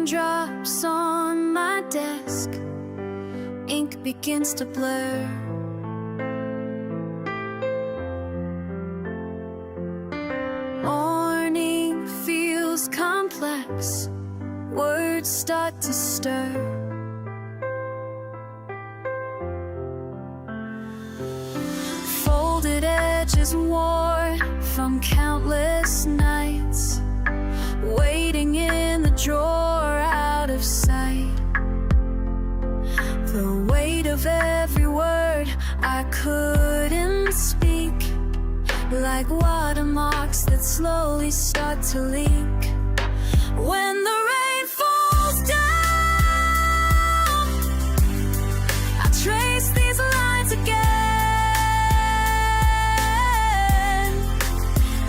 Raindrops on my desk, ink begins to blur. Morning feels complex, words start to stir. Folded edges worn from countless nights, waiting in the drawer out of sight. The weight of every word I couldn't speak, like watermarks that slowly start to leak. When the rain falls down, I trace these lines again.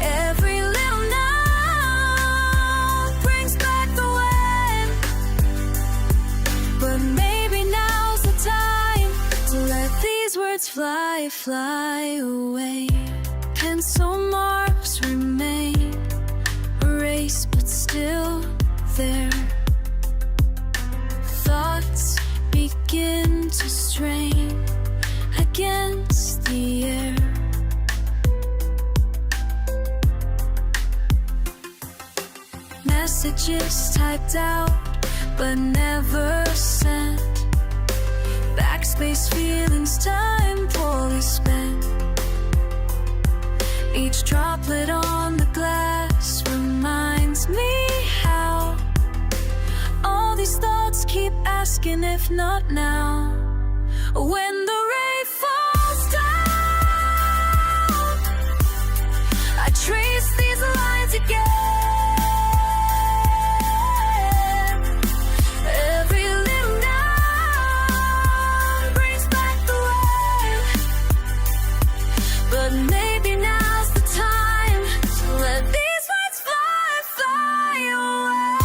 Every little note brings back the wind, but maybe now's the time to let these words fly, fly away. Pencil marks remain, erased but still there. Thoughts begin to strain against the air. Messages typed out but never sent. Backspace feelings, time poorly spent. Each droplet on the glass reminds me how all these thoughts keep asking if not now. When the rain falls down, I trace these lines again. Every little note brings back the wind, but maybe now's the time to let these words fly, fly away.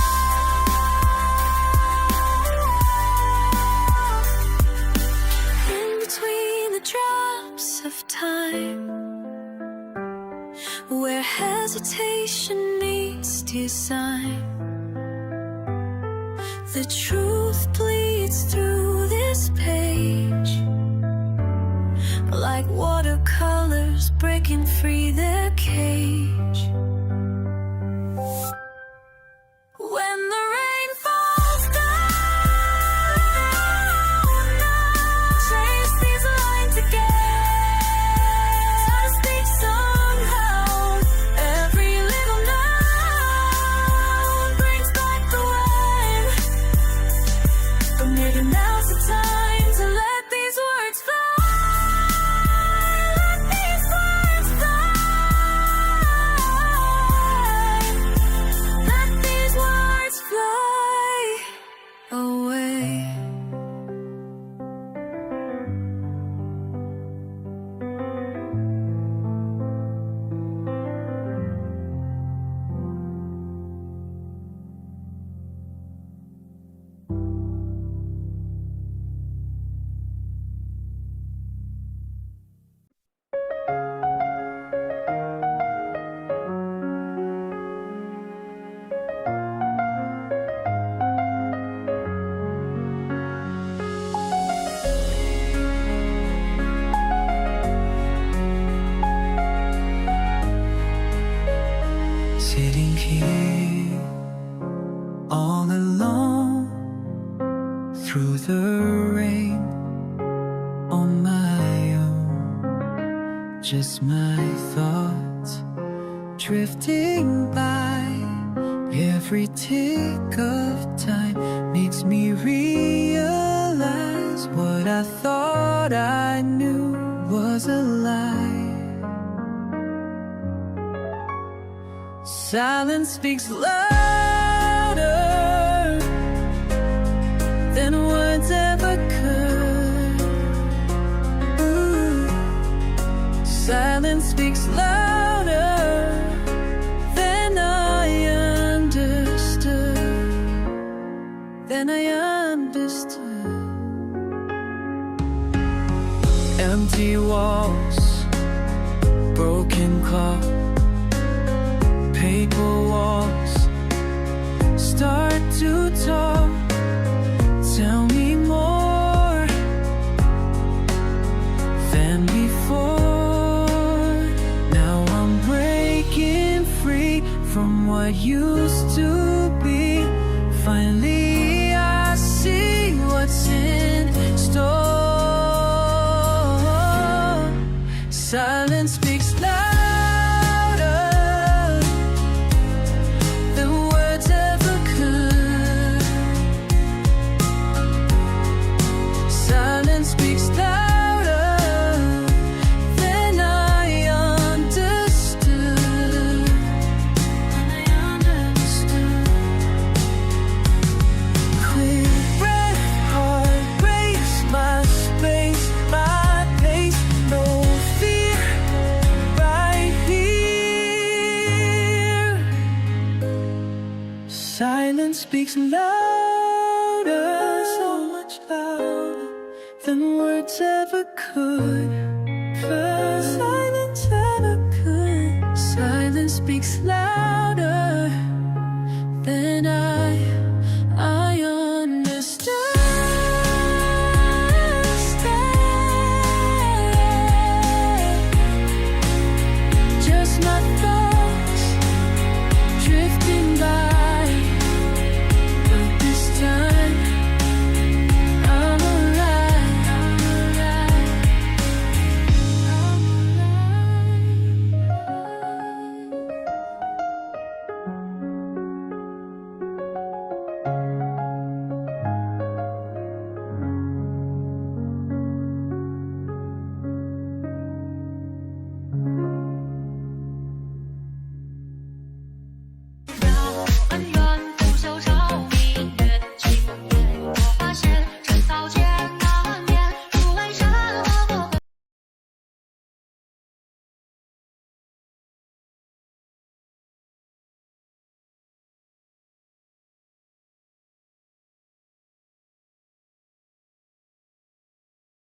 In between the drops of time, where hesitation meets design, the truth bleeds through this page, like watercolors breaking free their cage. When the rain falls down, trace these lines again. Try to speak somehow. Every little note brings back the wind, but maybe now's the time to let these words fly. Let these words fly. Let these words fly away. Sitting here all alone through the rain on my own, just my thoughts drifting by. Every tick of time makes me realize what I thought I knew was a lie. Silence speaks louder than words ever could. Ooh. Silence speaks louder than I understood. Than I understood. Empty walls, broken clock, paper walls start to talk. what used to be. Finally, I see what's in store. Silence speaks louder than words ever could. Silence speaks louder than I understood. Quick breath, heart race, my space, my pace, no fear, right here. Silence speaks louder, so much louder than words ever could. Silence ever could. Silence speaks louder.